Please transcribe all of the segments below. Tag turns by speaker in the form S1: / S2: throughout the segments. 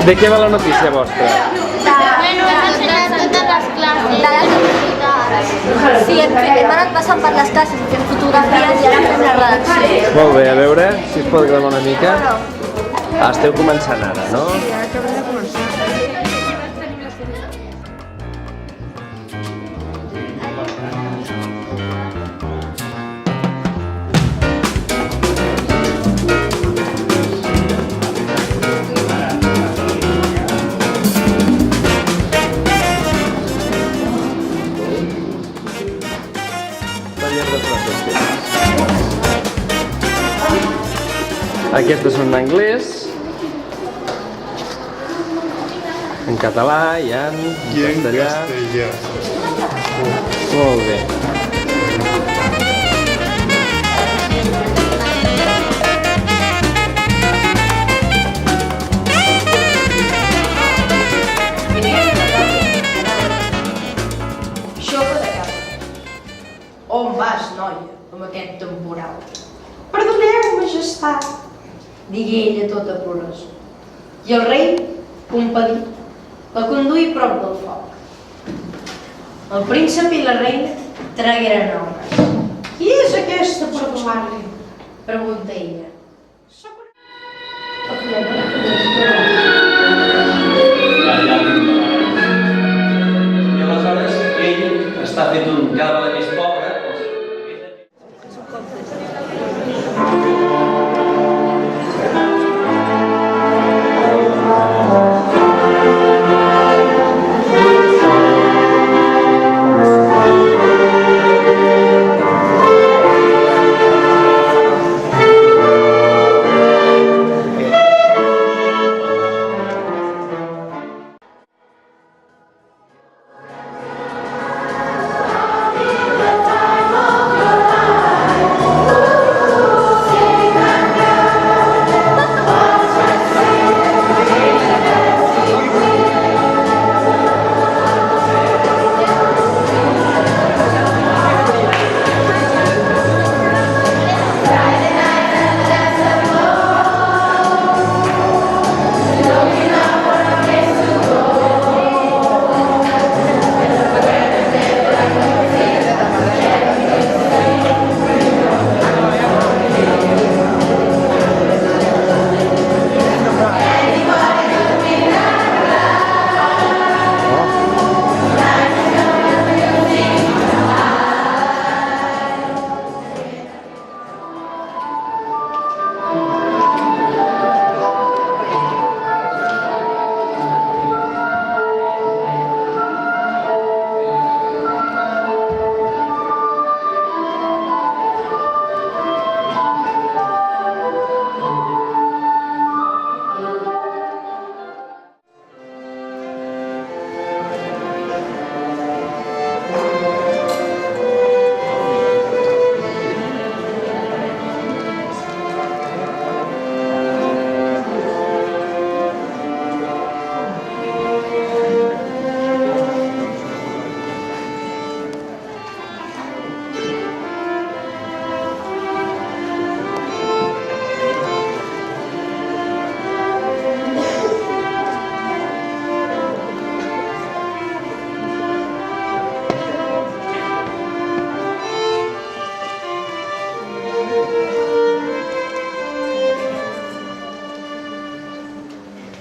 S1: De què va la notícia vostra?
S2: Bueno, hem ensenyat totes les classes.
S3: Sí, hem anat passant per les classes, fem fotografies i ara fem la redacció.
S1: Molt bé, a veure si es pot gravar una mica. Esteu començant ara, no?
S3: Sí, ara acabem de començar.
S1: Taller de frases fetes. Aquestes són en anglès, en català i en castellà. Molt bé.
S4: Xopa de cap. On vas, noia, amb aquest temporal? Perdoneu, majestat, digué ella tota plorosa. I el rei, compadit, la conduí prop del foc. El príncep i la reina tragueren homes. Qui és aquesta per donar-li? Pregunta ella.
S5: I aleshores ell està fet un cada vegada més pobre.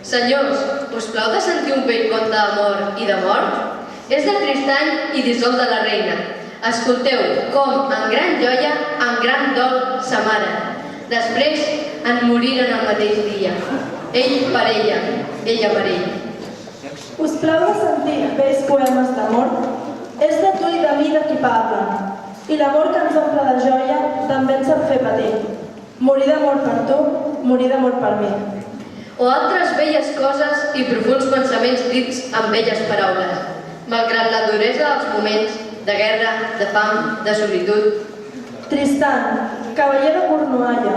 S6: Senyors, us plau de sentir un vell conte d'amor i de mort? És de Tristany i d'Isol de la Reina. Escolteu com, amb gran joia, amb gran dol, s'amaren. Després en moriren el mateix dia. Ell per ella per ell.
S7: Us plau de sentir vells poemes d'amor? És de tu i de mi de qui parlen. I l'amor que ens omple de joia també ens sap fer patir. Morir d'amor per tu, morir d'amor per mi.
S6: O altres belles coses i profuns pensaments dits amb belles paraules, malgrat la duresa dels moments de guerra, de fam, de solitud.
S7: Tristan, cavaller de Cornualla,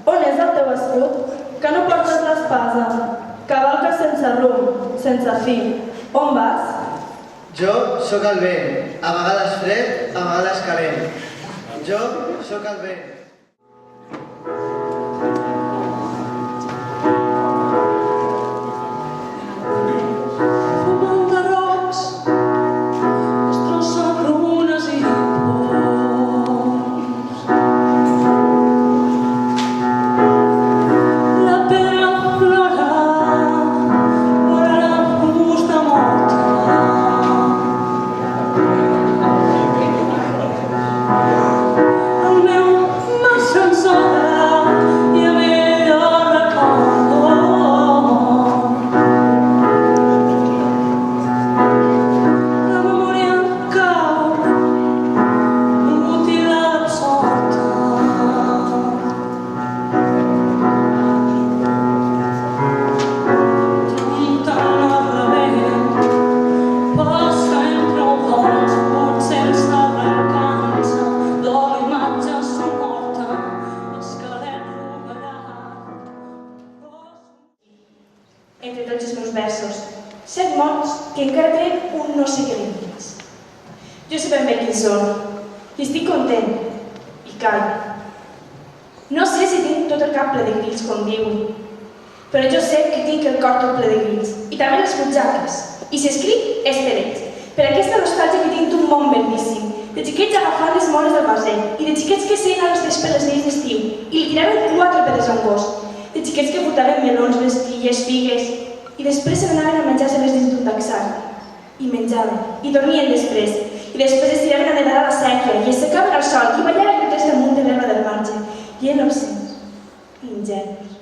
S7: on és el teu escut? Que no portes l'espasa, cavalques sense rumb, sense fi. On vas?
S8: Jo sóc el vent, a vegades fred, a vegades calent. Jo sóc el vent.
S7: entre tots els meus versos. 7 mons que encara tenen un no sé què dins. Jo sé ben bé quins són, i estic content, i callo. No sé si tinc tot el cap ple de grills, com diuen, però jo sé que tinc el cor tot ple de grills, i també les butxaques, i si escric és per ells, per aquesta nostàlgia que tinc d'un món bellíssim, de xiquets agafant les moles del basell, i de xiquets que seien a les 3 per les nits d'estiu, i li tiraven 4 pedres a un gos, de xiquets que portaven melons, vestilles, figues, i després se n'anaven a menjar-se les dins d'un taxar, i menjaven, i dormien després, i després es tiraven a nedar a la sèquia, i es secaven al sol, i ballaven mentre damunt de l'herba del marge, i innocents, i ingenus.